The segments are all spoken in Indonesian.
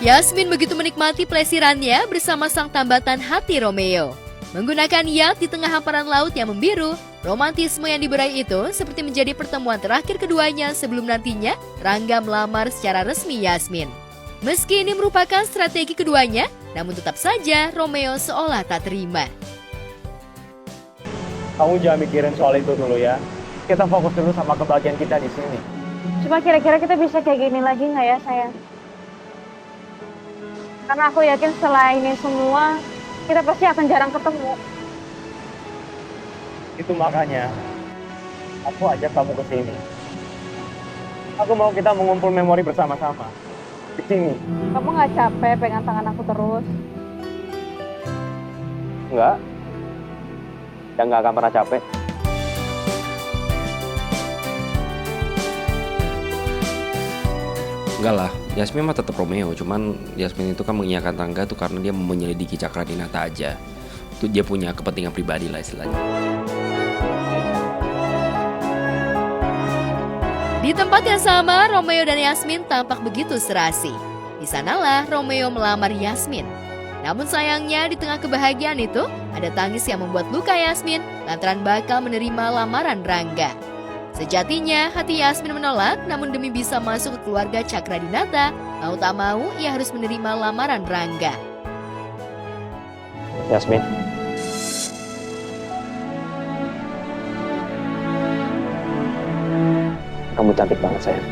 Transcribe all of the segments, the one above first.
Yasmin begitu menikmati plesirannya bersama sang tambatan hati Romeo. Menggunakan yacht di tengah hamparan laut yang membiru, romantisme yang diberai itu seperti menjadi pertemuan terakhir keduanya sebelum nantinya Rangga melamar secara resmi Yasmin. Meski ini merupakan strategi keduanya, namun tetap saja Romeo seolah tak terima. Kamu jangan mikirin soal itu dulu ya. Kita fokus dulu sama kebahagiaan kita di sini. Coba kira-kira kita bisa kayak gini lagi nggak ya sayang? Karena aku yakin setelah ini semua, kita pasti akan jarang ketemu. Itu makanya aku ajak kamu ke sini. Aku mau kita mengumpul memori bersama-sama di sini. Kamu nggak capek pegang tangan aku terus? Enggak. Dan nggak akan pernah capek. Enggak lah, Yasmin mah tetap Romeo, cuman Yasmin itu kan mengiyakan Rangga tuh karena dia mau menyelidiki Cakradinata aja. Itu dia punya kepentingan pribadi lah istilahnya. Di tempat yang sama, Romeo dan Yasmin tampak begitu serasi. Di sanalah Romeo melamar Yasmin. Namun sayangnya di tengah kebahagiaan itu, ada tangis yang membuat luka Yasmin lantaran bakal menerima lamaran Rangga. Sejatinya hati Yasmin menolak, namun demi bisa masuk ke keluarga Cakradinata, mau tak mau ia harus menerima lamaran Rangga. Yasmin. Kamu cantik banget sayang.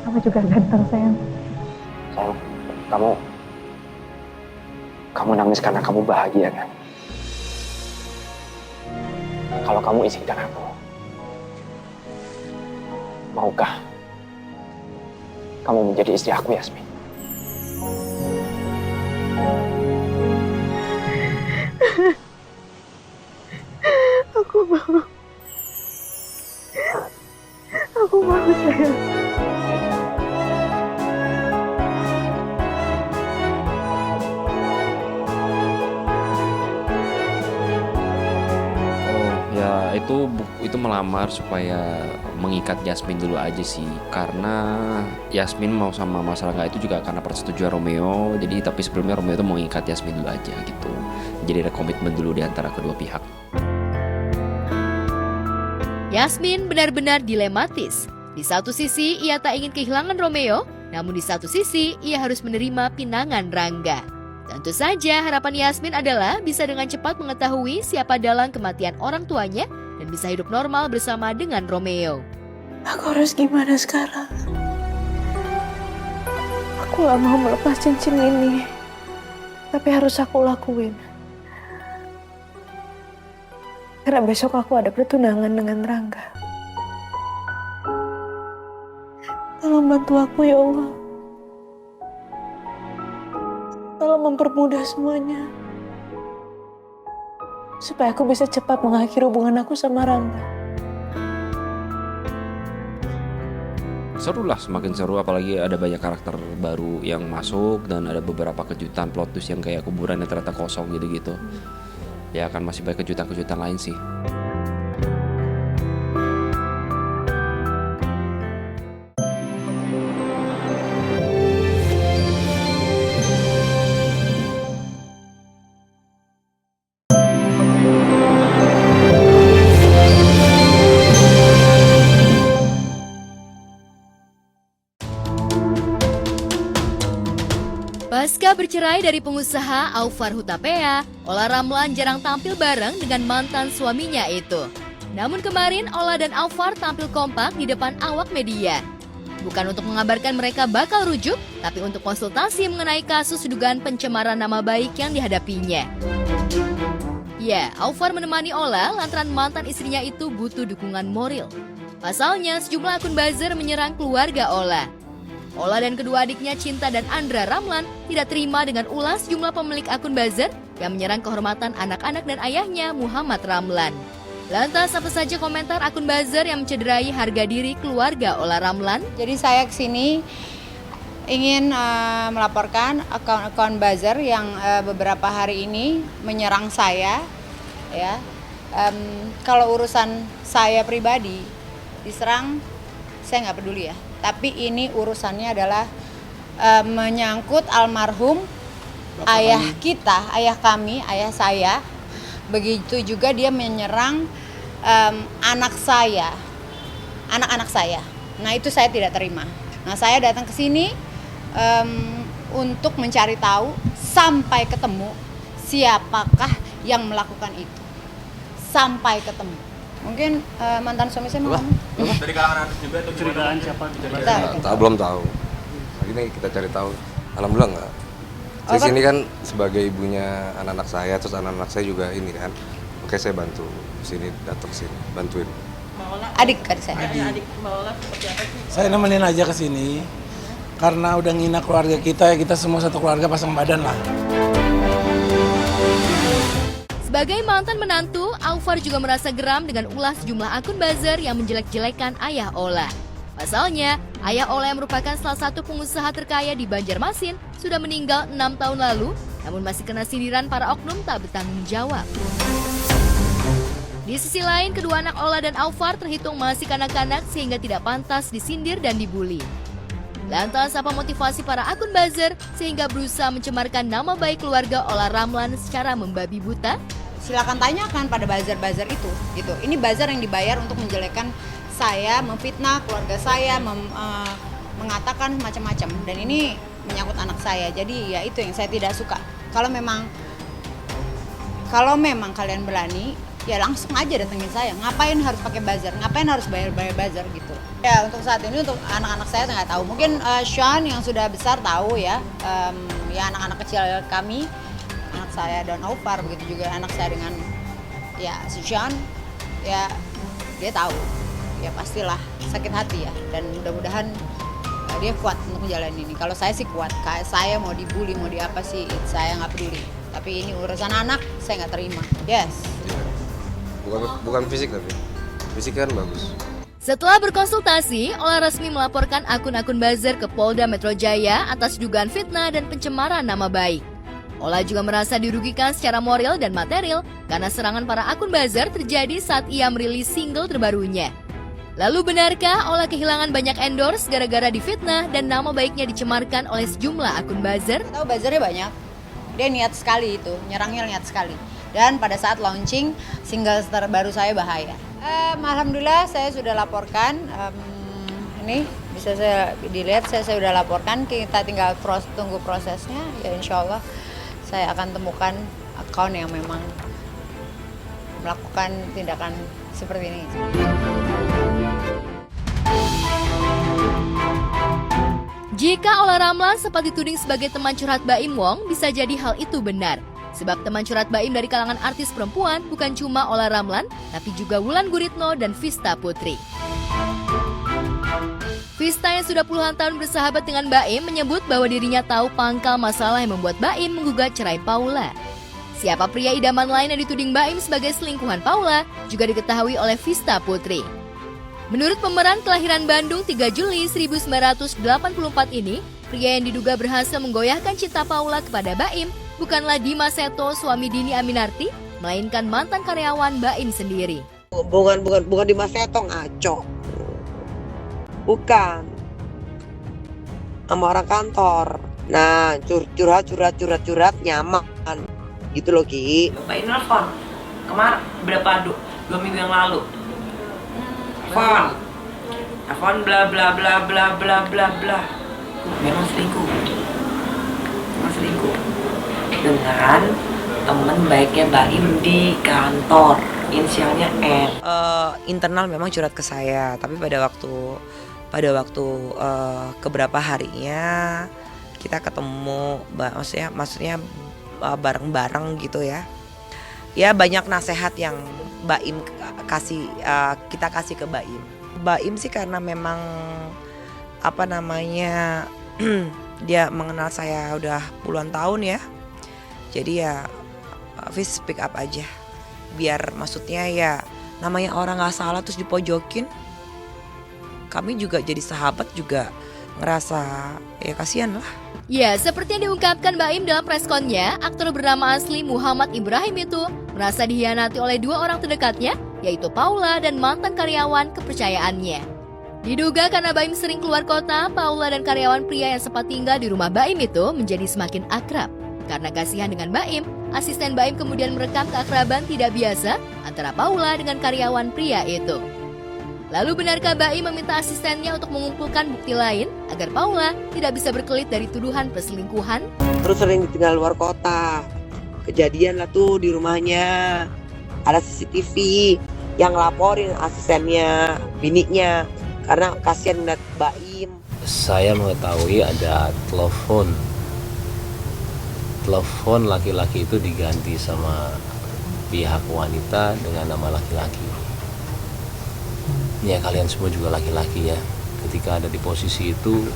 Kamu juga ganteng sayang. Sayang, kamu nangis karena kamu bahagia kan? Kalau kamu izinkan aku, maukah kamu menjadi istri aku, Yasmin? Aku mau. Aku mau sayang. Ya itu melamar supaya mengikat Yasmin dulu aja sih. Karena Yasmin mau sama Mas Rangga itu juga karena persetujuan Romeo. Jadi tapi sebelumnya Romeo itu mau mengikat Yasmin dulu aja gitu. Jadi ada komitmen dulu di antara kedua pihak. Yasmin benar-benar dilematis. Di satu sisi ia tak ingin kehilangan Romeo, namun di satu sisi ia harus menerima pinangan Rangga. Tentu saja harapan Yasmin adalah bisa dengan cepat mengetahui siapa dalang kematian orang tuanya dan bisa hidup normal bersama dengan Romeo. Aku harus gimana sekarang? Aku gak mau melepas cincin ini, tapi harus aku lakuin. Karena besok aku ada pertunangan dengan Rangga. Tolong bantu aku ya Allah. Tolong mempermudah semuanya. Supaya aku bisa cepat mengakhiri hubungan aku sama Rangga. Seru lah, semakin seru apalagi ada banyak karakter baru yang masuk dan ada beberapa kejutan plot twist yang kayak kuburan yang ternyata kosong gitu-gitu. Ya akan masih banyak kejutan-kejutan lain sih. Pasca bercerai dari pengusaha Aufar Hutapea, Ola Ramlan jarang tampil bareng dengan mantan suaminya itu. Namun kemarin Ola dan Aufar tampil kompak di depan awak media. Bukan untuk mengabarkan mereka bakal rujuk, tapi untuk konsultasi mengenai kasus dugaan pencemaran nama baik yang dihadapinya. Ya, Aufar menemani Ola lantaran mantan istrinya itu butuh dukungan moral. Pasalnya, sejumlah akun buzzer menyerang keluarga Ola. Ola dan kedua adiknya Cinta dan Andra Ramlan tidak terima dengan ulas jumlah pemilik akun buzzer yang menyerang kehormatan anak-anak dan ayahnya Muhammad Ramlan. Lantas apa saja komentar akun buzzer yang mencederai harga diri keluarga Ola Ramlan? Jadi saya kesini ingin melaporkan akun buzzer yang beberapa hari ini menyerang saya. Ya, kalau urusan saya pribadi diserang, saya nggak peduli ya. Tapi ini urusannya adalah menyangkut almarhum ayah kita, ayah kami, ayah saya. Begitu juga dia menyerang anak saya, anak-anak saya. Nah itu saya tidak terima. Nah saya datang ke sini untuk mencari tahu sampai ketemu siapakah yang melakukan itu. Sampai ketemu. Mungkin mantan suami saya mau ngomong. Dari kalangan artis juga atau ceritaan siapa? Belum tahu. Ini kita cari tahu. Alhamdulillah enggak. Saya sini kan sebagai ibunya anak-anak saya, terus anak-anak saya juga ini kan. Oke, saya bantu sini, datang sini, bantuin. Adik saya. Saya nemenin aja ke sini. Karena udah ngina keluarga kita, ya kita semua satu keluarga pasang badan lah. Sebagai mantan menantu, Aufar juga merasa geram dengan ulah sejumlah akun buzzer yang menjelek-jelekan ayah Ola. Pasalnya, ayah Ola yang merupakan salah satu pengusaha terkaya di Banjarmasin sudah meninggal 6 tahun lalu, namun masih kena sindiran para oknum tak bertanggung jawab. Di sisi lain, kedua anak Ola dan Aufar terhitung masih kanak-kanak sehingga tidak pantas disindir dan dibully. Lantas, apa motivasi para akun buzzer sehingga berusaha mencemarkan nama baik keluarga Ola Ramlan secara membabi buta? Silakan tanyakan pada buzzer-buzzer itu. Gitu. Ini buzzer yang dibayar untuk menjelekkan saya, memfitnah keluarga saya, mengatakan macam-macam. Dan ini menyangkut anak saya. Jadi ya itu yang saya tidak suka. Kalau memang kalian berani, ya langsung aja datengin saya. Ngapain harus pakai buzzer? Ngapain harus bayar buzzer gitu? Ya untuk saat ini untuk anak-anak saya nggak tahu. Mungkin Sean yang sudah besar tahu ya. Ya anak-anak kecil kami, anak saya dan Aufar, begitu juga anak saya dengan ya si Sean, ya dia tahu. Ya pastilah sakit hati ya. Dan mudah-mudahan dia kuat untuk menjalani ini. Kalau saya sih kuat. Kayak saya mau dibully, mau di apa sih, saya nggak peduli. Tapi ini urusan anak, saya nggak terima. Yes. Bukan fisik tapi fisik kan bagus. Setelah berkonsultasi, Ola resmi melaporkan akun-akun buzzer ke Polda Metro Jaya atas dugaan fitnah dan pencemaran nama baik. Ola juga merasa dirugikan secara moral dan material karena serangan para akun buzzer terjadi saat ia merilis single terbarunya. Lalu benarkah Ola kehilangan banyak endorse gara-gara difitnah dan nama baiknya dicemarkan oleh sejumlah akun buzzer? Tahu buzzernya banyak. Dia niat sekali itu, nyerangnya niat sekali. Dan pada saat launching single terbaru saya Bahaya. Alhamdulillah saya sudah laporkan. Ini bisa saya dilihat, saya sudah laporkan. Kita tinggal tunggu prosesnya. Ya insya Allah saya akan temukan akun yang memang melakukan tindakan seperti ini. Jika Ola Ramlan sempat dituding sebagai teman curhat Baim Wong, bisa jadi hal itu benar. Sebab teman curhat Baim dari kalangan artis perempuan bukan cuma Ola Ramlan, tapi juga Wulan Guritno dan Vista Putri. Vista yang sudah puluhan tahun bersahabat dengan Baim menyebut bahwa dirinya tahu pangkal masalah yang membuat Baim menggugat cerai Paula. Siapa pria idaman lain yang dituding Baim sebagai selingkuhan Paula juga diketahui oleh Vista Putri. Menurut pemeran kelahiran Bandung 3 Juli 1984 ini, pria yang diduga berhasil menggoyahkan cinta Paula kepada Baim bukanlah Dimas Seto, suami Dini Aminarti, melainkan mantan karyawan Baim sendiri. Bukan Dimas Seto, ngaco. Bukan. Sama orang kantor. Nah, curhat nyaman. Gitu loh, Ki. Bapak ini nelfon. Kemarin berapa 2 minggu yang lalu. Telepon bla bla bla bla bla bla bla. Memang selingkuh. Dengan teman baiknya Baim di kantor, inisialnya N. Internal memang curhat ke saya, tapi pada waktu keberapa harinya kita ketemu, maksudnya bareng-bareng gitu ya. Ya banyak nasihat yang Baim kita kasih ke Baim. Baim sih karena memang dia mengenal saya udah puluhan tahun ya. Jadi ya please speak up aja. Biar maksudnya ya namanya orang gak salah terus dipojokin. Kami juga jadi sahabat juga ngerasa ya kasihan lah. Ya, seperti yang diungkapkan Baim dalam preskonnya, aktor bernama asli Muhammad Ibrahim itu merasa dihianati oleh 2 orang terdekatnya, yaitu Paula dan mantan karyawan kepercayaannya. Diduga karena Baim sering keluar kota, Paula dan karyawan pria yang sempat tinggal di rumah Baim itu menjadi semakin akrab. Karena kasihan dengan Baim, asisten Baim kemudian merekam keakraban tidak biasa antara Paula dengan karyawan pria itu. Lalu benarkah Baim meminta asistennya untuk mengumpulkan bukti lain agar Paula tidak bisa berkelit dari tuduhan perselingkuhan? Terus sering ditinggal luar kota. Kejadian lah tuh di rumahnya. Ada CCTV yang laporin asistennya, bininya. Karena kasihan ngeliat Baim. Saya mengetahui ada telepon laki-laki itu diganti sama pihak wanita dengan nama laki-laki. Ya kalian semua juga laki-laki ya. Ketika ada di posisi itu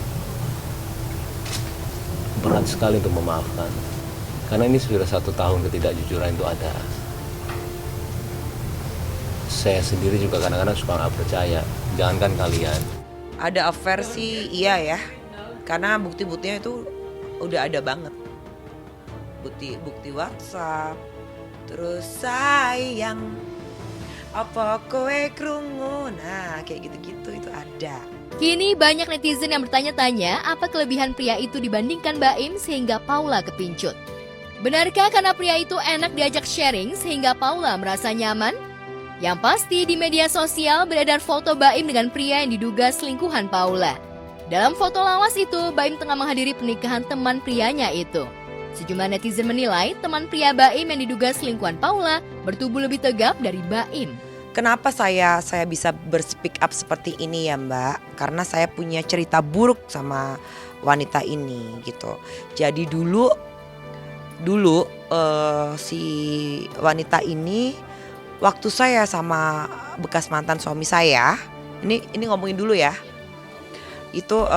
berat sekali untuk memaafkan. Karena ini sudah 1 tahun ketidakjujuran itu ada. Saya sendiri juga kadang-kadang suka nggak percaya. Jangankan kalian. Ada affair sih iya ya. Karena bukti-buktinya itu udah ada banget. Bukti WhatsApp. Terus sayang, apa kowe krungu? Nah, kayak gitu-gitu itu ada. Kini banyak netizen yang bertanya-tanya apa kelebihan pria itu dibandingkan Baim sehingga Paula kepincut. Benarkah karena pria itu enak diajak sharing sehingga Paula merasa nyaman? Yang pasti di media sosial beredar foto Baim dengan pria yang diduga selingkuhan Paula. Dalam foto lawas itu, Baim tengah menghadiri pernikahan teman prianya itu. Sejumlah netizen menilai teman pria Baim yang diduga selingkuhan Paula bertubuh lebih tegap dari Baim. Kenapa saya bisa berspeak up seperti ini ya Mbak? Karena saya punya cerita buruk sama wanita ini gitu. Jadi dulu si wanita ini waktu saya sama bekas mantan suami saya, ini ngomongin dulu ya. Itu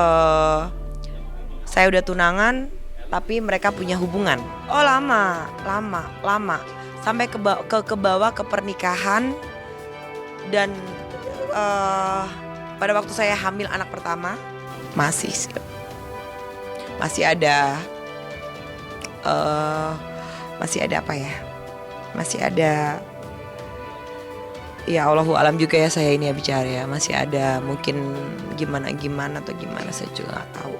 saya udah tunangan tapi mereka punya hubungan. Oh lama. Sampai ke bawah ke pernikahan. Dan pada waktu saya hamil anak pertama masih ada apa ya? Masih ada, ya Allahu alam juga ya saya ini ya bicara ya. Masih ada mungkin gimana atau gimana saya juga nggak tahu.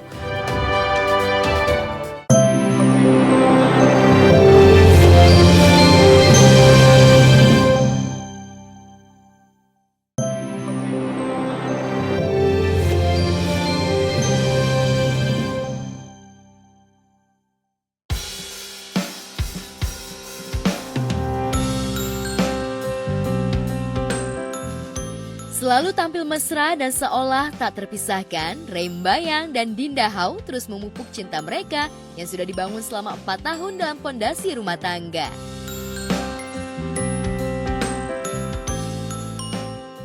Selalu tampil mesra dan seolah tak terpisahkan, Reim Bayang dan Dinda Hau terus memupuk cinta mereka yang sudah dibangun selama 4 tahun dalam pondasi rumah tangga.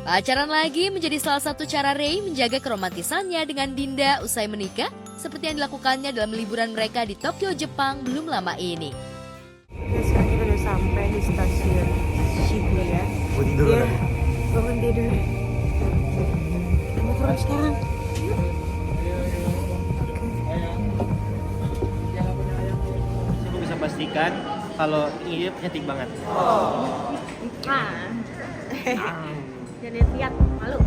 Pacaran lagi menjadi salah satu cara Rey menjaga keromantisannya dengan Dinda usai menikah, seperti yang dilakukannya dalam liburan mereka di Tokyo, Jepang belum lama ini. Sekarang kita udah sampai di stasiun Shibuya. Bangun tidur. Kita turun sekarang. Aku bisa pastikan kalau ini cantik banget. Jangan lihat, malu.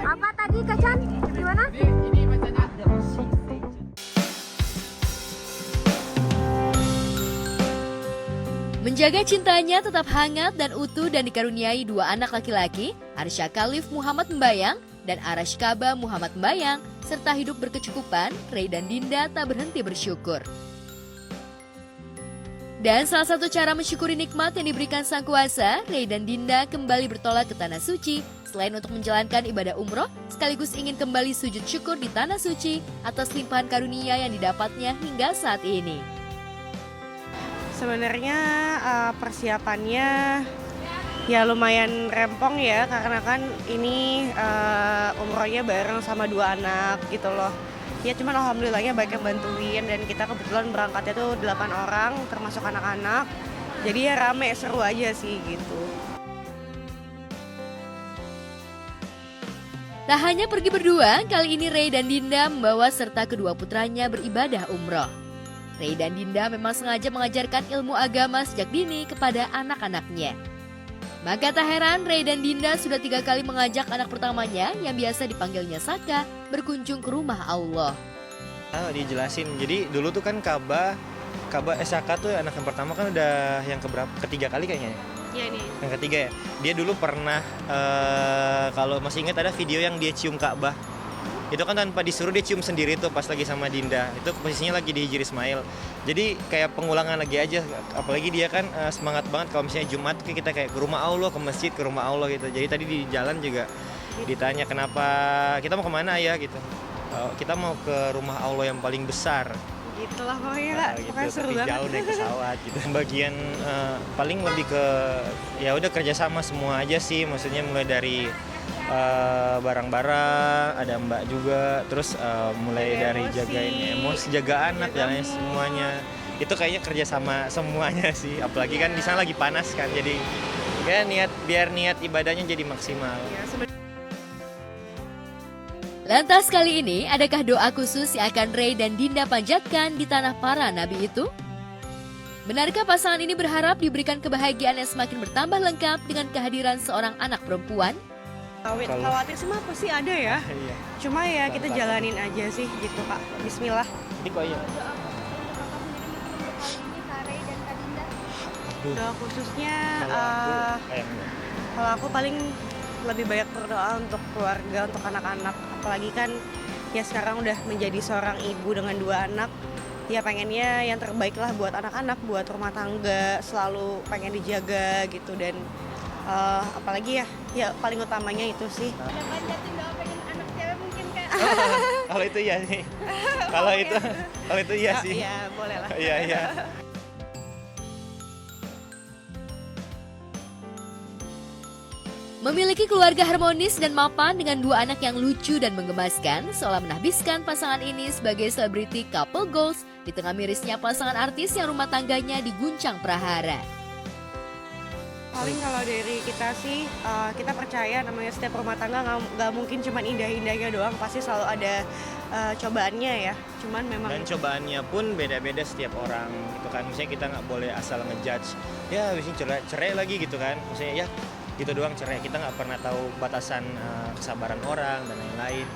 Apa tadi Kacan? Gimana? Menjaga cintanya tetap hangat dan utuh dan dikaruniai 2 anak laki-laki, Arsya Khalif Muhammad Mbayang dan Arash Kaba Muhammad Mbayang, serta hidup berkecukupan, Rey dan Dinda tak berhenti bersyukur. Dan salah satu cara mensyukuri nikmat yang diberikan Sang Kuasa, Rey dan Dinda kembali bertolak ke Tanah Suci, selain untuk menjalankan ibadah umroh, sekaligus ingin kembali sujud syukur di Tanah Suci atas limpahan karunia yang didapatnya hingga saat ini. Sebenarnya persiapannya ya lumayan rempong ya, karena kan ini umrohnya bareng sama 2 anak gitu loh. Ya cuman alhamdulillahnya banyak yang bantuin, dan kita kebetulan berangkatnya tuh 8 orang termasuk anak-anak. Jadi ya rame, seru aja sih gitu. Tak hanya pergi berdua, kali ini Ray dan Dinda membawa serta kedua putranya beribadah umroh. Ray dan Dinda memang sengaja mengajarkan ilmu agama sejak dini kepada anak-anaknya. Maka tak heran Ray dan Dinda sudah 3 kali mengajak anak pertamanya yang biasa dipanggilnya Saka berkunjung ke rumah Allah. Dijelasin, jadi dulu tuh kan Ka'bah Saka tuh anak yang pertama kan udah yang ketiga kali kayaknya. Iya nih. Yang ketiga ya, dia dulu pernah kalau masih ingat ada video yang dia cium Ka'bah. Itu kan tanpa disuruh dia cium sendiri tuh pas lagi sama Dinda. Itu posisinya lagi di Hijri Ismail. Jadi kayak pengulangan lagi aja. Apalagi dia kan semangat banget kalau misalnya Jumat kita kayak ke rumah Allah, ke masjid, ke rumah Allah gitu. Jadi tadi di jalan juga ditanya kenapa kita mau kemana ya gitu. Kita mau ke rumah Allah yang paling besar. Gitulah pokoknya Kak, gitu, pokoknya seru tapi banget. jauh naik pesawat gitu. Bagian paling lebih ke ya udah kerjasama semua aja sih, maksudnya mulai dari barang-barang, ada Mbak juga, terus mulai dari jagain emosi, jaga anak dan lain semuanya. Itu kayaknya kerjasama semuanya sih, apalagi kan di sana lagi panas kan, jadi ya biar niat ibadahnya jadi maksimal. Lantas kali ini, adakah doa khusus yang akan Ray dan Dinda panjatkan di tanah para nabi itu? Benarkah pasangan ini berharap diberikan kebahagiaan yang semakin bertambah lengkap dengan kehadiran seorang anak perempuan? Khawatir sih mah pasti ada ya. Iya. Cuma ya kita jalanin aja sih gitu Kak. Bismillah. Jadi kok ya. Doa khususnya kalau aku paling lebih banyak berdoa untuk keluarga, untuk anak-anak. Apalagi kan ya sekarang udah menjadi seorang ibu dengan 2 anak. Ya pengennya yang terbaik lah buat anak-anak, buat rumah tangga, selalu pengen dijaga gitu. Dan apalagi ya paling utamanya itu sih. Ada panjatin doa pengen anak cewek mungkin Kak? Kalau itu ya sih. Kalau itu iya sih. Iya, boleh lah. Iya. Memiliki keluarga harmonis dan mapan dengan 2 anak yang lucu dan menggemaskan, seolah menahbiskan pasangan ini sebagai selebriti couple goals di tengah mirisnya pasangan artis yang rumah tangganya diguncang prahara. Paling kalau dari kita sih, kita percaya namanya setiap rumah tangga nggak mungkin cuma indah-indahnya doang, pasti selalu ada cobaannya ya. Cuman memang Dan cobaannya pun beda-beda setiap orang gitu kan. Misalnya kita nggak boleh asal ngejudge. Ya habis ini cerai lagi gitu kan. Misalnya ya gitu doang cerai. Kita nggak pernah tahu batasan kesabaran orang dan lain-lain.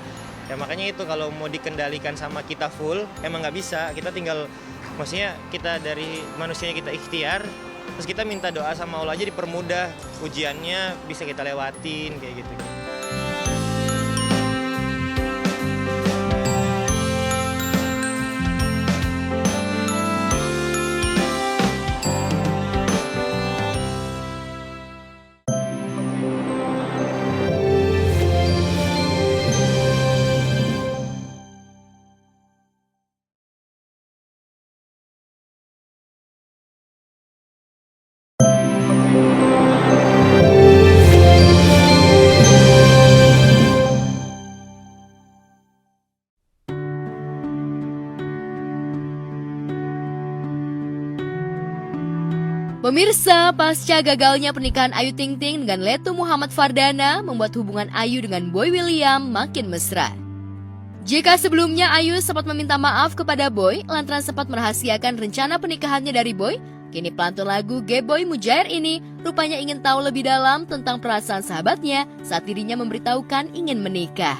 Ya makanya itu kalau mau dikendalikan sama kita full, emang nggak bisa. Kita tinggal, maksudnya kita dari manusianya kita ikhtiar, terus kita minta doa sama Allah aja dipermudah, ujiannya bisa kita lewatin kayak gitu. Pemirsa, pasca gagalnya pernikahan Ayu Ting Ting dengan Letu Muhammad Fardana membuat hubungan Ayu dengan Boy William makin mesra. Jika sebelumnya Ayu sempat meminta maaf kepada Boy lantaran sempat merahasiakan rencana pernikahannya dari Boy, kini pelantun lagu G-Boy Mujair ini rupanya ingin tahu lebih dalam tentang perasaan sahabatnya saat dirinya memberitahukan ingin menikah.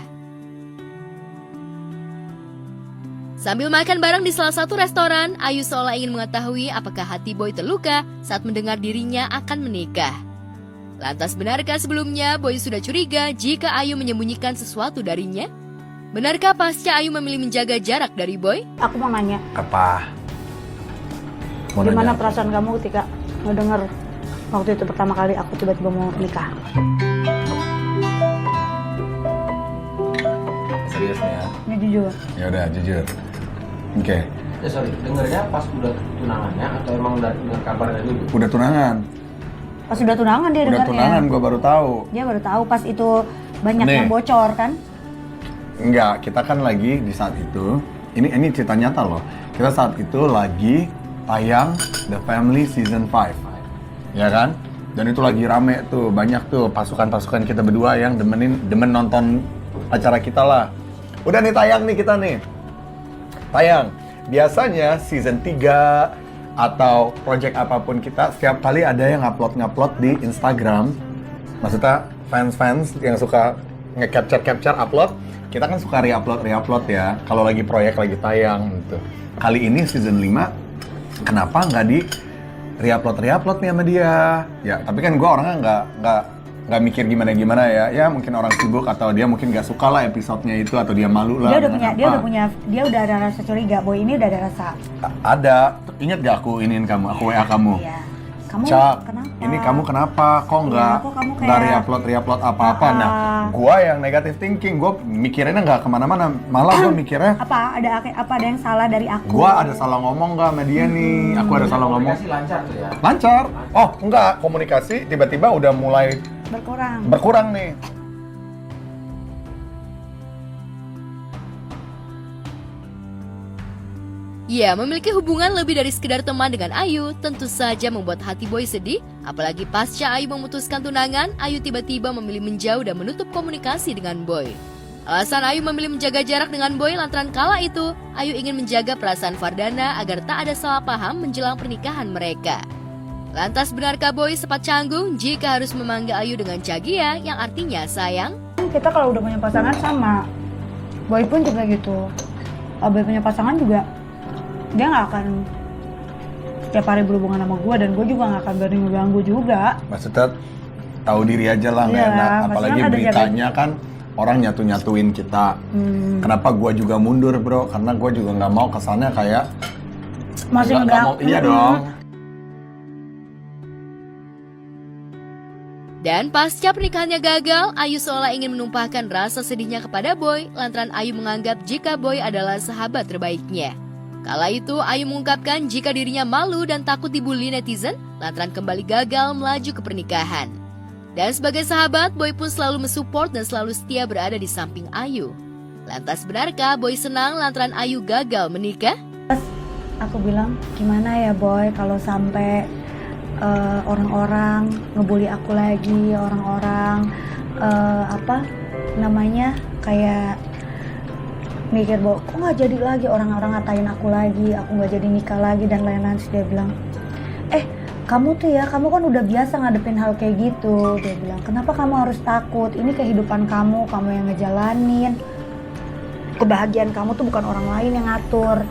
Sambil makan bareng di salah satu restoran, Ayu seolah ingin mengetahui apakah hati Boy terluka saat mendengar dirinya akan menikah. Lantas benarkah sebelumnya Boy sudah curiga jika Ayu menyembunyikan sesuatu darinya? Benarkah pasca Ayu memilih menjaga jarak dari Boy? Aku mau nanya, Apa? gimana perasaan kamu ketika ngedenger waktu itu pertama kali aku tiba-tiba mau nikah? Serius nih ya? Ini jujur. Ya udah jujur. Oke. Ya sorry, dengarnya pas udah tunangannya atau emang udah dengar kabarnya dulu? Udah tunangan. Pas udah tunangan dia Udah dengarnya. tunangan gue baru tahu. Dia baru tahu pas itu banyak Nih. yang bocor kan? Enggak, kita kan lagi di saat itu. Ini cerita nyata loh. Kita saat itu lagi tayang The Family Season 5. Ya kan? Dan itu lagi rame tuh, banyak tuh pasukan-pasukan kita berdua yang demen nonton acara kita lah. Udah nih tayang nih kita nih. Tayang. Biasanya season 3 atau project apapun kita setiap kali ada yang ngupload di Instagram. Maksudnya fans-fans yang suka nge-capture upload, kita kan suka re-upload ya kalau lagi proyek lagi tayang gitu. Kali ini season 5 kenapa nggak di re-upload nih sama dia? Ya, tapi kan gue orangnya nggak mikir gimana ya. Ya mungkin orang sibuk atau dia mungkin nggak suka lah episodenya itu atau dia malu lah. Dia udah ada rasa curiga. Boy ini udah ada rasa. Ada. Ingat gak aku iniin kamu, aku WA kamu. Iya. Kamu Cak, kenapa? ini kamu kenapa? Kok nggak re-upload apa-apa? Nah, gua yang negative thinking, gua mikirinnya nggak kemana-mana, malah gua mikirnya Ada yang salah dari aku? Gua ada salah ngomong nggak sama dia nih? Aku ada salah ngomong. Komunikasi lancar tuh ya? Lancar? Oh enggak, komunikasi tiba-tiba udah mulai berkurang nih. Ya, memiliki hubungan lebih dari sekedar teman dengan Ayu tentu saja membuat hati Boy sedih. Apalagi pasca Ayu memutuskan tunangan, Ayu tiba-tiba memilih menjauh dan menutup komunikasi dengan Boy. Alasan Ayu memilih menjaga jarak dengan Boy lantaran kala itu, Ayu ingin menjaga perasaan Fardana agar tak ada salah paham menjelang pernikahan mereka. Lantas benarkah Boy sempat canggung jika harus memanggil Ayu dengan Cagia yang artinya sayang? Kita kalau udah punya pasangan sama, Boy pun juga gitu. Kalau Boy punya pasangan juga, dia nggak akan setiap hari berhubungan sama gue dan gue juga nggak akan berani ngeganggu juga. Maksudnya tahu diri aja lah, nggak enak. Apalagi beritanya kan orang nyatuin kita. Kenapa gue juga mundur bro? Karena gue juga nggak mau kesannya kayak masih nggak mau. Iya dong. Dan pasca pernikahannya gagal, Ayu seolah ingin menumpahkan rasa sedihnya kepada Boy lantaran Ayu menganggap jika Boy adalah sahabat terbaiknya. Kala itu, Ayu mengungkapkan jika dirinya malu dan takut dibully netizen lantaran kembali gagal melaju ke pernikahan. Dan sebagai sahabat, Boy pun selalu mensupport dan selalu setia berada di samping Ayu. Lantas benarkah Boy senang lantaran Ayu gagal menikah? Aku bilang, gimana ya Boy kalau sampai orang-orang ngebully aku lagi, orang-orang kayak mikir bahwa kok nggak jadi lagi, orang-orang ngatain aku lagi, aku nggak jadi nikah lagi dan lain-lain. Dia bilang, kamu tuh ya, kamu kan udah biasa ngadepin hal kayak gitu. Dia bilang, kenapa kamu harus takut? Ini kehidupan kamu yang ngejalanin. Kebahagiaan kamu tuh bukan orang lain yang ngatur,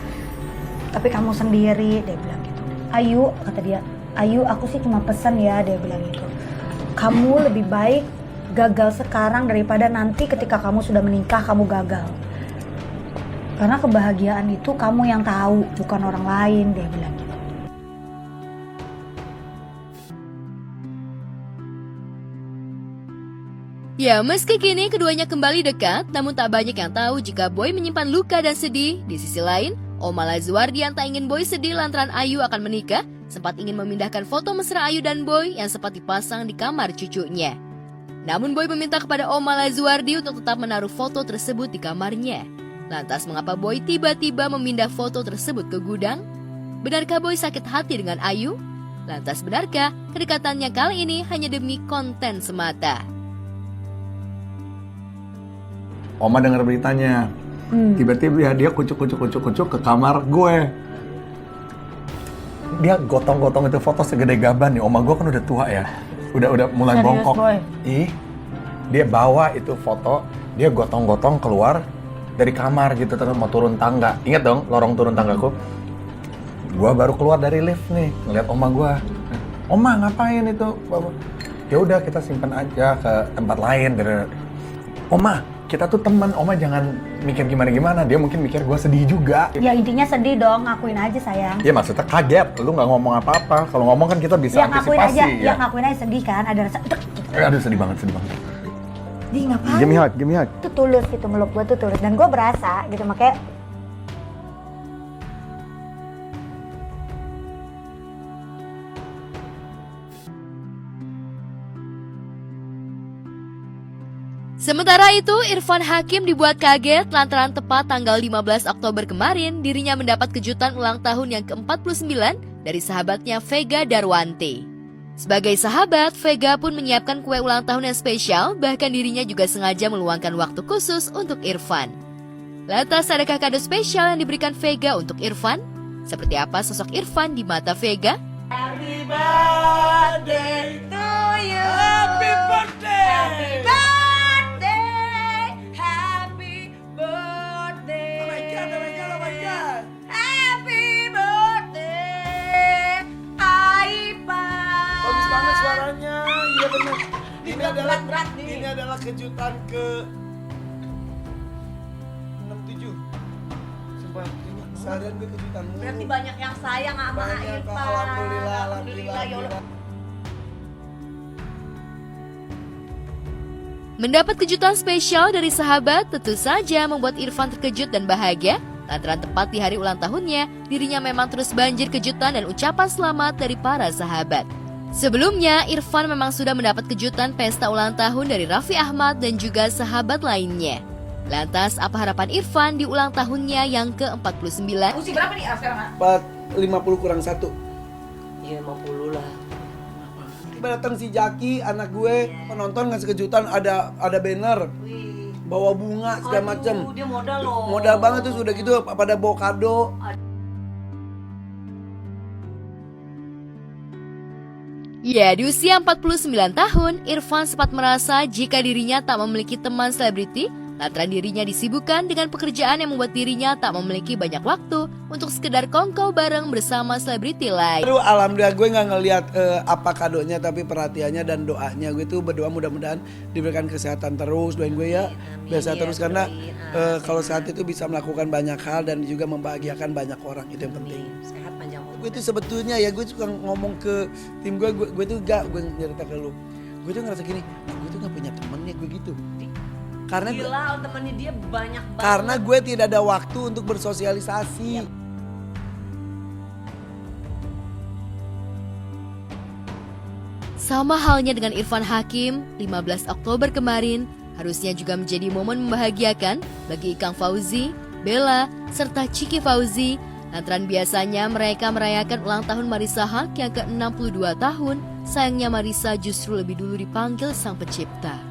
tapi kamu sendiri. Dia bilang gitu. Ayu, kata dia, Ayu, aku sih cuma pesan ya, dia bilang gitu. Kamu lebih baik gagal sekarang daripada nanti ketika kamu sudah menikah kamu gagal. Karena kebahagiaan itu kamu yang tahu, bukan orang lain, dia bilang gitu. Ya, meski kini keduanya kembali dekat, namun tak banyak yang tahu jika Boy menyimpan luka dan sedih. Di sisi lain, Oma Lazuardi yang tak ingin Boy sedih lantaran Ayu akan menikah, sempat ingin memindahkan foto mesra Ayu dan Boy yang sempat dipasang di kamar cucunya. Namun Boy meminta kepada Oma Lazuardi untuk tetap menaruh foto tersebut di kamarnya. Lantas mengapa Boy tiba-tiba memindah foto tersebut ke gudang? Benarkah Boy sakit hati dengan Ayu? Lantas benarkah kedekatannya kali ini hanya demi konten semata? Oma dengar beritanya, tiba-tiba dia kucuk ke kamar gue. Dia gotong-gotong itu foto segede gaban nih. Oma gue kan udah tua ya, udah mulai bongkok. Dia bawa itu foto, dia gotong-gotong keluar dari kamar gitu, terus mau turun tangga. Ingat dong, lorong turun tanggaku. Gua baru keluar dari lift nih, ngeliat oma gua. Oma ngapain itu? Ya udah kita simpan aja ke tempat lain. Oma, kita tuh teman. Oma jangan mikir gimana-gimana. Dia mungkin mikir gua sedih juga. Ya intinya sedih dong, ngakuin aja sayang. Ya maksudnya kaget, lu nggak ngomong apa-apa. Kalau ngomong kan kita bisa antisipasi. Ngakuin aja sedih kan, ada rasa. Aduh sedih banget. Di ngapain? Give me hug. Itu tulus gitu, meluk gue tuh tulus. Dan gue berasa gitu, makanya Sementara itu, Irfan Hakim dibuat kaget lantaran tepat tanggal 15 Oktober kemarin dirinya mendapat kejutan ulang tahun yang ke-49 dari sahabatnya Vega Darwanti. Sebagai sahabat, Vega pun menyiapkan kue ulang tahun yang spesial, bahkan dirinya juga sengaja meluangkan waktu khusus untuk Irfan. Lantas, adakah kado spesial yang diberikan Vega untuk Irfan? Seperti apa sosok Irfan di mata Vega? Happy birthday to you. Happy birthday. Happy birthday. Happy birthday. Oh my God, oh my God, oh my God. Happy birthday, Aipan. Bagus banget suaranya. Iya benar. Berat nih. Ini adalah kejutan ke 67. Sumpah, ini seharian gue kejutanmu. Berarti banyak yang sayang sama Banyak, Irfan. alhamdulillah, Ya Allah. Mendapat kejutan spesial dari sahabat tentu saja membuat Irfan terkejut dan bahagia. Lantaran tepat di hari ulang tahunnya, dirinya memang terus banjir kejutan dan ucapan selamat dari para sahabat. Sebelumnya, Irfan memang sudah mendapat kejutan pesta ulang tahun dari Raffi Ahmad dan juga sahabat lainnya. Lantas, apa harapan Irfan di ulang tahunnya yang ke-49? Usia berapa nih sekarang? 50 kurang 1. Ya 50 lah. Tiba datang si Jaki, anak gue, penonton ngasih kejutan, ada banner. Bawa bunga segala macem. Dia modal loh. Modal banget tuh, udah gitu pada bawa kado. Ya, di usia 49 tahun, Irfan sempat merasa jika dirinya tak memiliki teman selebriti, lantaran dirinya disibukkan dengan pekerjaan yang membuat dirinya tak memiliki banyak waktu untuk sekedar kongkow bareng bersama selebriti lain. Aduh, alhamdulillah gue nggak ngelihat apa kadonya, tapi perhatiannya dan doanya. Gue tuh berdoa mudah-mudahan diberikan kesehatan terus, doain gue ya, biasa terus karena kalau sehat itu bisa melakukan banyak hal dan juga membahagiakan banyak orang, itu yang penting. Sehat panjang umur. Gue tuh sebetulnya ya, gue suka ngomong ke tim gue tuh gue nyerita ke lu, gue tuh ngerasa gini, gue tuh nggak punya temen ya, gue gitu. Karena Gila, temennya dia banyak banget. karena gue tidak ada waktu untuk bersosialisasi. Sama halnya dengan Irfan Hakim, 15 Oktober kemarin harusnya juga menjadi momen membahagiakan bagi Ikang Fauzi, Bella, serta Ciki Fauzi. Lantaran biasanya mereka merayakan ulang tahun Marissa Haque yang ke-62 tahun, sayangnya Marissa justru lebih dulu dipanggil sang pencipta.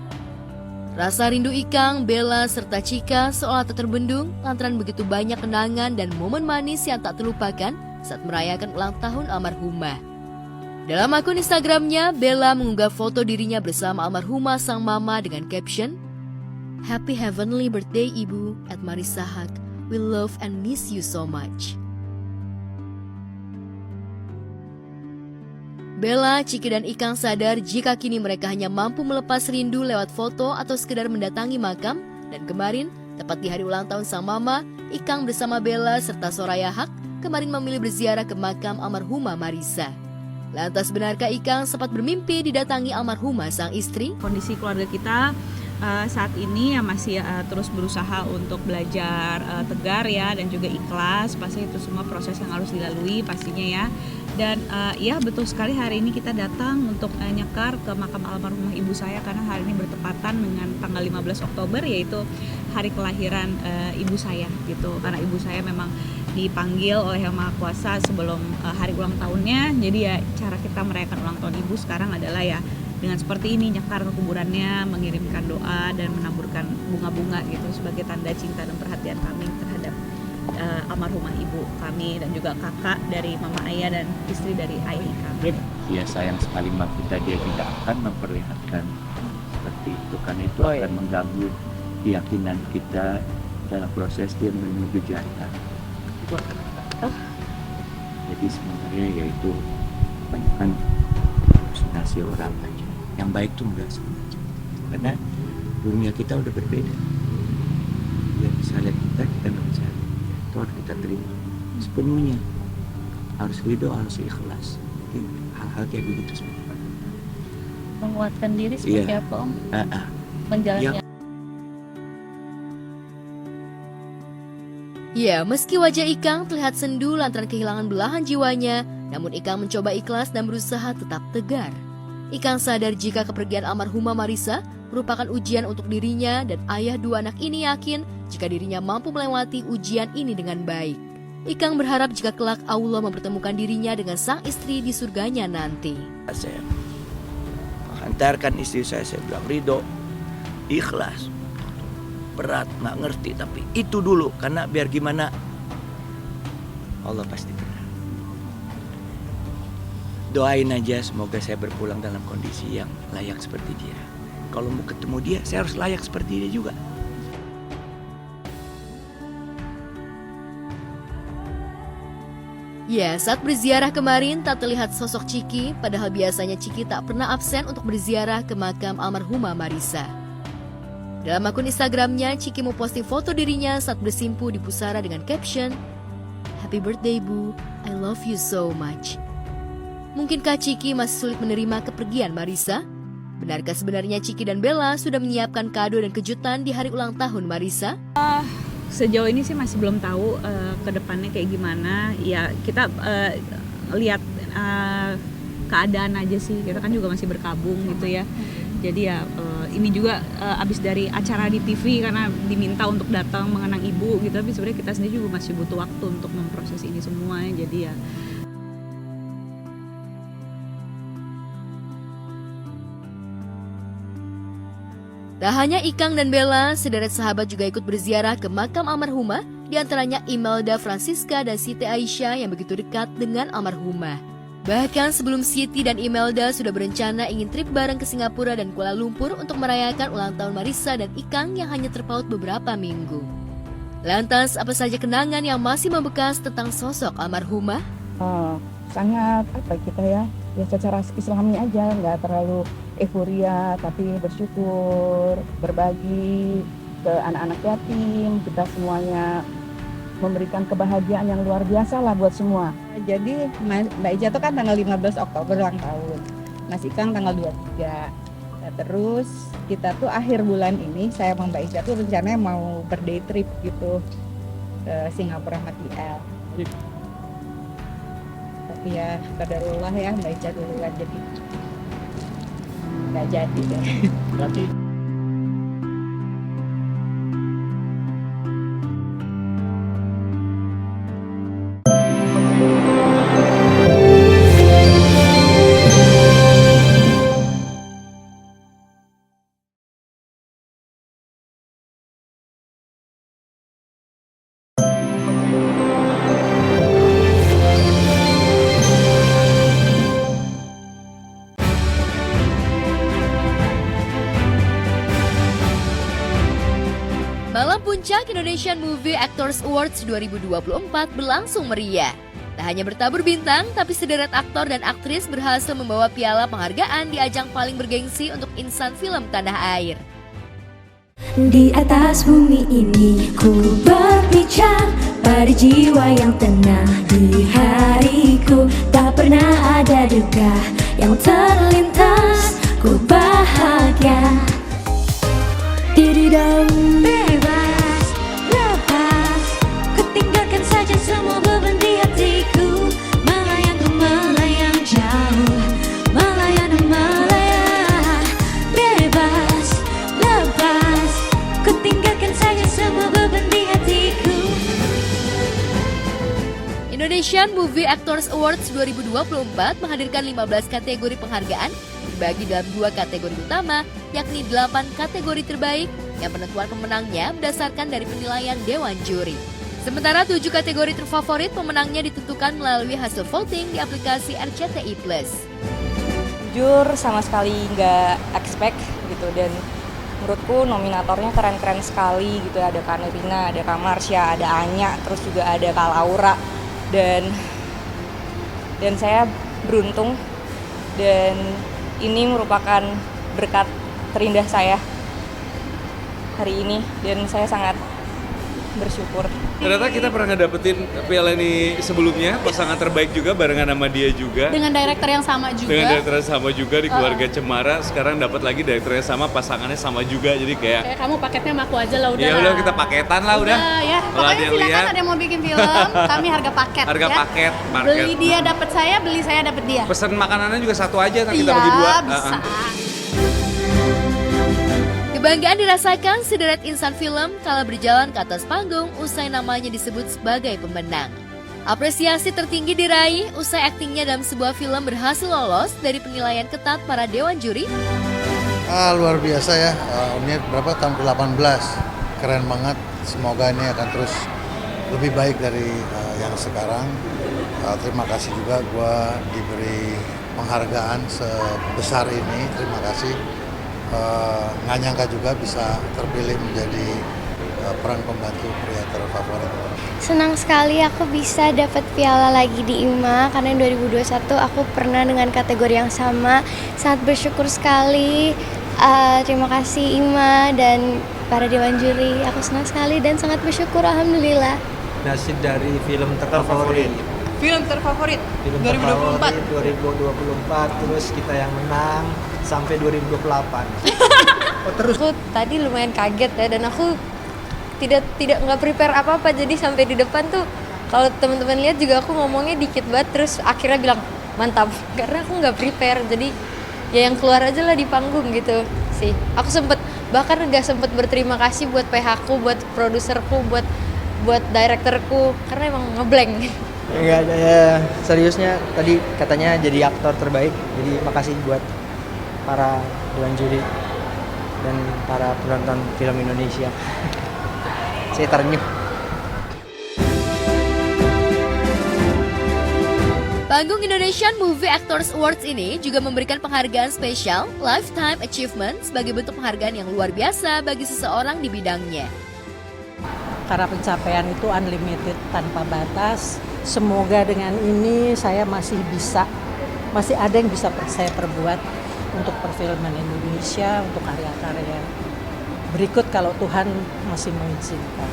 Rasa rindu Ikang, Bella, serta Cika seolah tak terbendung lantaran begitu banyak kenangan dan momen manis yang tak terlupakan saat merayakan ulang tahun almarhumah. Dalam akun Instagramnya, Bella mengunggah foto dirinya bersama almarhumah sang mama dengan caption, "Happy heavenly birthday Ibu at Marissa Haque. We love and miss you so much." Bella, Ciki, dan Ikang sadar jika kini mereka hanya mampu melepas rindu lewat foto atau sekedar mendatangi makam. Dan kemarin, tepat di hari ulang tahun sang mama, Ikang bersama Bella serta Soraya Haque kemarin memilih berziarah ke makam almarhumah Marissa. Lantas benarkah Ikang sempat bermimpi didatangi almarhumah sang istri? Kondisi keluarga kita saat ini ya masih terus berusaha untuk belajar tegar ya dan juga ikhlas. Pasti itu semua proses yang harus dilalui pastinya ya. Dan ya betul sekali hari ini kita datang untuk nyekar ke makam almarhumah ibu saya karena hari ini bertepatan dengan tanggal 15 Oktober yaitu hari kelahiran ibu saya gitu. Karena ibu saya memang dipanggil oleh Yang Maha Kuasa sebelum hari ulang tahunnya. Jadi ya cara kita merayakan ulang tahun ibu sekarang adalah ya dengan seperti ini, nyekar ke kuburannya, mengirimkan doa dan menaburkan bunga-bunga gitu sebagai tanda cinta dan perhatian kami terhadap almarhumah ibu kami dan juga kakak dari mama ayah dan istri dari ayah kami. Ya sayang sekali mak kita dia tidak akan memperlihatkan seperti itu karena itu akan mengganggu keyakinan kita dalam proses dia menuju jannah. Itu akan jadi sebenarnya yaitu kebanyakan halusinasi orang aja. Yang baik tuh enggak sengaja karena dunia kita udah berbeda. Ya bisa lihat kita nggak bisa lihat. Itu harus kita terima sepenuhnya, harus ridho, harus ikhlas. Jadi hal-hal kayak begitu sebenarnya menguatkan diri seperti apa Om? Menjalannya. Ya, meski wajah Ikang terlihat sendu lantaran kehilangan belahan jiwanya, namun Ikang mencoba ikhlas dan berusaha tetap tegar. Ikang sadar jika kepergian almarhumah Marissa merupakan ujian untuk dirinya dan ayah dua anak ini yakin jika dirinya mampu melewati ujian ini dengan baik. Ikang berharap jika kelak Allah mempertemukan dirinya dengan sang istri di surganya nanti. Saya menghantarkan istri saya bilang ridho, ikhlas. Berat, nggak ngerti, tapi itu dulu. Karena biar gimana, Allah pasti benar. Doain aja semoga saya berpulang dalam kondisi yang layak seperti dia. Kalau mau ketemu dia, saya harus layak seperti dia juga. Ya, saat berziarah kemarin tak terlihat sosok Ciki, padahal biasanya Ciki tak pernah absen untuk berziarah ke makam almarhumah Marissa. Dalam akun Instagramnya, Ciki memposting foto dirinya saat bersimpu di pusara dengan caption, "Happy birthday Bu, I love you so much." Mungkinkah Ciki masih sulit menerima kepergian Marissa? Benarkah sebenarnya Ciki dan Bella sudah menyiapkan kado dan kejutan di hari ulang tahun Marissa? Sejauh ini sih masih belum tahu ke depannya kayak gimana. Ya kita lihat keadaan aja sih. Kita kan juga masih berkabung gitu ya. Jadi ya ini juga abis dari acara di TV karena diminta untuk datang mengenang ibu gitu. Tapi sebenarnya kita sendiri juga masih butuh waktu untuk memproses ini semua. Jadi ya. Tak hanya Ikang dan Bella, sederet sahabat juga ikut berziarah ke makam almarhumah, diantaranya Imelda Francisca dan Siti Aisyah yang begitu dekat dengan almarhumah. Bahkan sebelum Siti dan Imelda sudah berencana ingin trip bareng ke Singapura dan Kuala Lumpur untuk merayakan ulang tahun Marissa dan Ikang yang hanya terpaut beberapa minggu. Lantas, apa saja kenangan yang masih membekas tentang sosok almarhumah? Sangat kita ya secara Islami aja, nggak terlalu euforia, tapi bersyukur, berbagi ke anak-anak yatim, kita semuanya memberikan kebahagiaan yang luar biasa lah buat semua. Jadi Mbak Ija tuh kan tanggal 15 Oktober ulang tahun, Mas Ikang tanggal 23. Nah, terus kita tuh akhir bulan ini, saya sama Mbak Ija tuh rencananya mau birthday trip gitu ke Singapura sama TL. Tapi ya qadarullah ya, Mbak Ija duluan jadi nggak jadi deh. Berarti Malam puncak Indonesian Movie Actors Awards 2024 berlangsung meriah. Tak hanya bertabur bintang, tapi sederet aktor dan aktris berhasil membawa piala penghargaan di ajang paling bergengsi untuk insan film tanah air. Di atas bumi ini ku berbicara pada jiwa yang tenang. Di hariku tak pernah ada duka yang terlintas. Ku bahagia diri dan bebas, lepas. Ku tinggalkan saja semua beban di hatiku. Melayang ku melayang jauh, melayang dan melayang. Bebas, lepas. Ku tinggalkan saja semua beban di hatiku. Indonesian Movie Actors Awards 2024 menghadirkan 15 kategori penghargaan dibagi dalam 2 kategori utama, yakni 8 kategori terbaik yang penentuan pemenangnya berdasarkan dari penilaian Dewan Juri. Sementara 7 kategori terfavorit pemenangnya ditentukan melalui hasil voting di aplikasi RCTI+. Jujur sama sekali nggak expect gitu, dan menurutku nominatornya keren-keren sekali gitu. Ada Kak Nurina, ada Kak Marsha, ada Anya, terus juga ada Kak Laura, dan saya beruntung, dan ini merupakan berkat terindah saya hari ini, dan saya sangat bersyukur. Ternyata kita pernah ngedapetin piala ini sebelumnya, pasangan terbaik juga barengan sama dia juga. Dengan director yang sama juga. Dengan director yang sama juga di Keluarga Cemara, sekarang dapat lagi directornya sama, pasangannya sama juga, jadi kayak kamu paketnya sama aku aja lah udah. Ya udah kita paketan lah udah. Ya. Pokoknya silakan ada yang mau bikin film, kami harga paket. Harga ya. paket. Beli dia dapat saya, beli saya dapat dia. Pesan makanannya juga satu aja, nanti kita bagi 2. Bisa. Kebanggaan dirasakan sederet insan film kala berjalan ke atas panggung usai namanya disebut sebagai pemenang. Apresiasi tertinggi diraih usai aktingnya dalam sebuah film berhasil lolos dari penilaian ketat para dewan juri. Luar biasa ya, ini berapa tahun ke-18, keren banget. Semoga ini akan terus lebih baik dari yang sekarang. Terima kasih juga gue diberi penghargaan sebesar ini, terima kasih. Nggak nyangka juga bisa terpilih menjadi peran pembantu pria terfavorit. Senang sekali aku bisa dapat piala lagi di IMA karena 2021 aku pernah dengan kategori yang sama. Sangat bersyukur sekali. Terima kasih IMA dan para dewan juri. Aku senang sekali dan sangat bersyukur, alhamdulillah. Nasib dari film terfavorit. Film terfavorit Film 2024. 2024 terus kita yang menang sampai 2028. Aku tadi lumayan kaget ya, dan aku tidak nggak prepare apa-apa, jadi sampai di depan tuh kalau teman-teman lihat juga aku ngomongnya dikit banget, terus akhirnya bilang mantap karena aku nggak prepare, jadi ya yang keluar aja lah di panggung gitu sih. Aku bahkan nggak sempet berterima kasih buat PH-ku, buat produserku, buat direkturku, karena emang ngeblank. Enggak ada ya, seriusnya tadi katanya jadi aktor terbaik, jadi makasih buat para dewan juri dan para penonton film Indonesia. Saya terenyuh. Panggung Indonesian Movie Actors Awards ini juga memberikan penghargaan spesial Lifetime Achievement sebagai bentuk penghargaan yang luar biasa bagi seseorang di bidangnya. Karena pencapaian itu unlimited, tanpa batas. Semoga dengan ini saya masih ada yang bisa saya perbuat untuk perfilman Indonesia, untuk karya-karya berikut kalau Tuhan masih mengizinkan.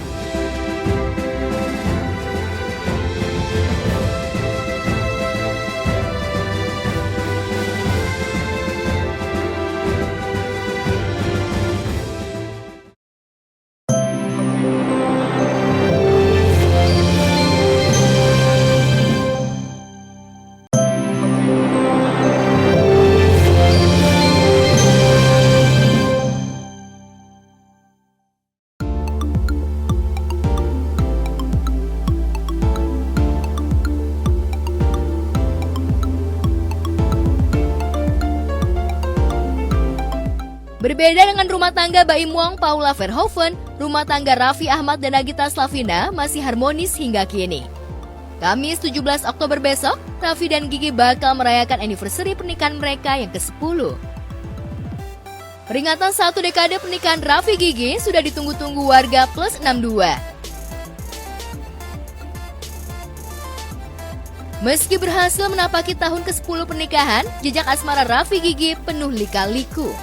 Berbeda dengan rumah tangga Baim Wong Paula Verhoeven, rumah tangga Raffi Ahmad dan Nagita Slavina masih harmonis hingga kini. Kamis 17 Oktober besok, Raffi dan Gigi bakal merayakan anniversary pernikahan mereka yang ke-10. Peringatan 1 dekade pernikahan Raffi Gigi sudah ditunggu-tunggu warga plus 62. Meski berhasil menapaki tahun ke-10 pernikahan, jejak asmara Raffi Gigi penuh lika-liku.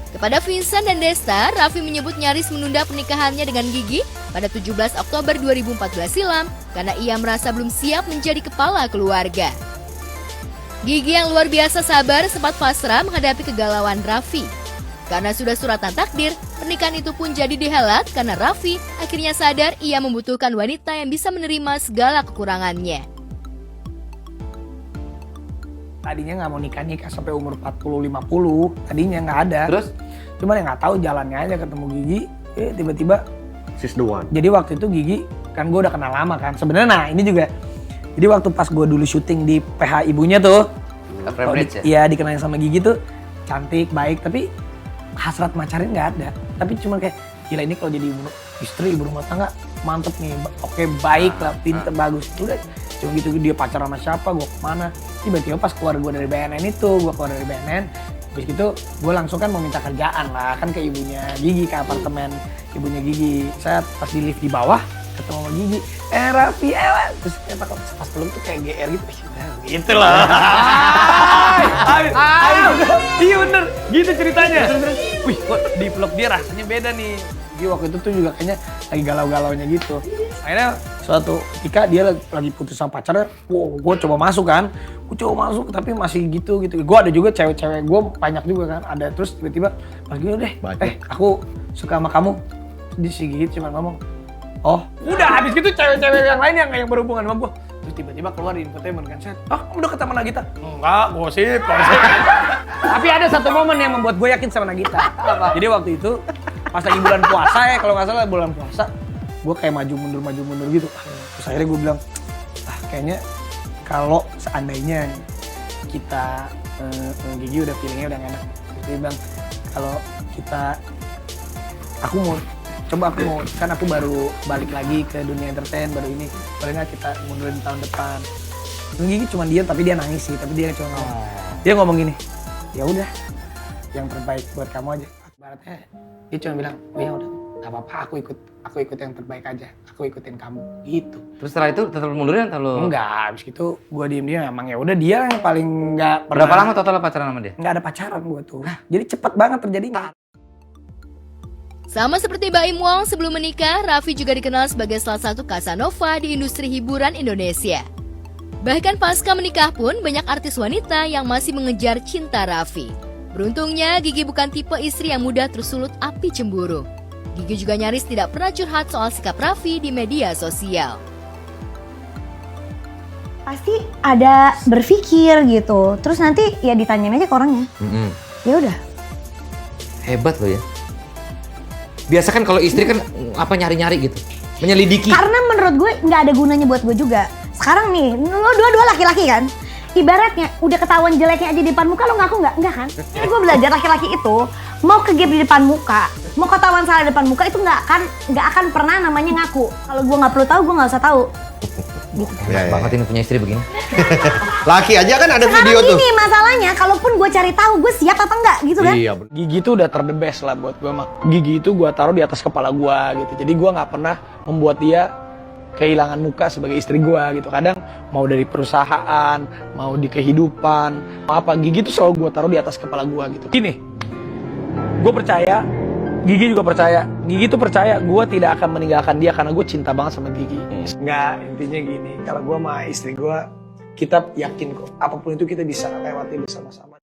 Kepada Vincent dan Desta, Raffi menyebut nyaris menunda pernikahannya dengan Gigi pada 17 Oktober 2014 silam karena ia merasa belum siap menjadi kepala keluarga. Gigi yang luar biasa sabar sempat pasrah menghadapi kegalauan Raffi. Karena sudah suratan takdir, pernikahan itu pun jadi dihelat karena Raffi akhirnya sadar ia membutuhkan wanita yang bisa menerima segala kekurangannya. Tadinya nggak mau nikah sampai umur 40-50, tadinya nggak ada. Terus? Cuman yang nggak tahu jalannya aja ketemu Gigi, tiba-tiba she's the one. Jadi waktu itu Gigi, kan gue udah kenal lama kan. Sebenarnya nah ini juga, jadi waktu pas gue dulu syuting di PH ibunya tuh, iya dikenalin sama Gigi tuh cantik, baik, tapi hasrat macarin nggak ada. Tapi cuma kayak, gila ini kalau jadi istri, ibu rumah tangga, mantep nih, oke baik lah, pinter, bagus. Udah, cuma gitu dia pacaran sama siapa, gue kemana. Tiba-tiba pas keluar gue dari BNN itu, gue keluar dari BNN, habis gitu gue langsung kan mau minta kerjaan lah, kan ke ibunya Gigi, ke apartemen ibunya Gigi. Saya pas di lift di bawah, ketemu sama Gigi, Raffi, terus pas peluk tuh kayak GR gitu, gitu lah. Iya bener, gitu ceritanya. Wih, kok di peluk dia rasanya beda nih. Dia waktu itu tuh juga kayaknya lagi galau-galaunya gitu. Akhirnya suatu ketika dia lagi putus sama pacarnya, gue coba masuk kan. Gue coba masuk tapi masih gitu. Gue ada juga cewek-cewek, gue banyak juga kan. Ada terus tiba-tiba pas gitu deh, aku suka sama kamu. Di si Gigi cuma ngomong, oh udah habis gitu cewek-cewek yang lain yang berhubungan sama gue. Terus tiba-tiba keluar di infotainment kan, saya, kamu udah ketemu Nagita? Enggak, gosip. Tapi ada satu momen yang membuat gue yakin sama Nagita. Jadi waktu itu pas lagi bulan puasa ya, kalau nggak salah bulan puasa, gue kayak maju mundur gitu. Terus akhirnya gue bilang, kayaknya kalau seandainya nih, kita Gigi udah feelingnya udah enak. Jadi bilang kalau aku baru balik lagi ke dunia entertain baru ini, boleh nggak kita mundurin tahun depan? Gigi cuma diam tapi dia nangis sih, tapi dia cuma dia ngomong gini, ya udah yang terbaik buat kamu aja. Ibaratnya dia cuma bilang, oh ya udah nggak apa-apa, aku ikut yang terbaik aja, aku ikutin kamu gitu. Terus setelah itu tetap mundurin atau lo? Enggak, abis itu gue diem emang ya udah dia yang paling nggak pernah. Berapa lama total pacaran sama dia? Nggak ada pacaran gue tuh. Jadi cepet banget terjadinya. Sama seperti Baim Wong sebelum menikah, Raffi juga dikenal sebagai salah satu Casanova di industri hiburan Indonesia. Bahkan pasca menikah pun banyak artis wanita yang masih mengejar cinta Raffi. Beruntungnya Gigi bukan tipe istri yang mudah tersulut api cemburu. Gigi juga nyaris tidak pernah curhat soal sikap Raffi di media sosial. Pasti ada berpikir gitu, terus nanti ya ditanyain aja ke orangnya. Ya udah. Hebat lo ya. Biasa kan kalau istri kan nyari-nyari gitu, menyelidiki. Karena menurut gue nggak ada gunanya buat gue juga. Sekarang nih, lo dua-dua laki-laki kan? Ibaratnya udah ketahuan jeleknya aja di depan muka, lo ngaku nggak kan? Jadi gue belajar laki-laki itu mau kegep di depan muka, mau ketahuan salah di depan muka itu nggak akan pernah namanya ngaku. Kalau gue nggak perlu tahu, gue nggak usah tahu. Gitu. Enak banget ini punya istri begini. Laki aja kan ada sekarang video tuh. Ini masalahnya, kalaupun gue cari tahu, gue siap apa enggak gitu kan? Iya, Gigi tuh udah terdebes lah buat gue mah. Gigi itu gue taruh di atas kepala gue gitu. Jadi gue nggak pernah membuat dia kehilangan muka sebagai istri gue gitu. Kadang mau dari perusahaan, mau di kehidupan, mau apa, Gigi tuh selalu gue taruh di atas kepala gue gitu. Gini, gue percaya, Gigi juga percaya. Gigi tuh percaya gue tidak akan meninggalkan dia karena gue cinta banget sama Gigi. Enggak, intinya gini, kalau gue sama istri gue, kita yakin kok apapun itu kita bisa lewati bersama-sama.